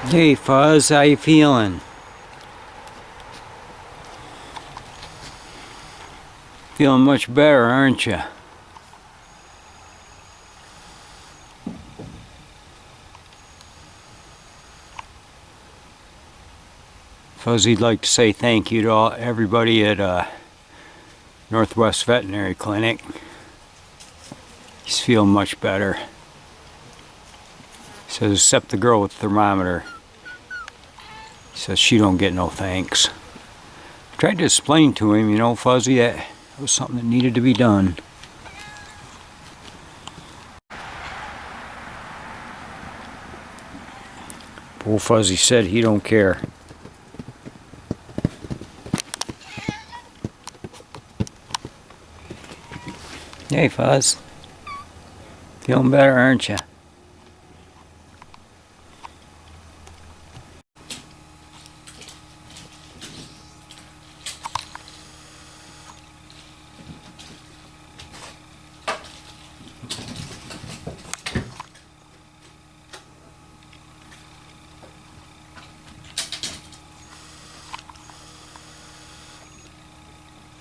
Hey Fuzz, how you feeling? Feeling much better, aren't you? Fuzzy'd like to say thank you to everybody at Northwest Veterinary Clinic. He's feeling much better. He says except the girl with the thermometer. He says she don't get no thanks. Tried to explain to him, you know, Fuzzy, that was something that needed to be done. Poor Fuzzy said he don't care. Hey Fuzz, feeling better, aren't you?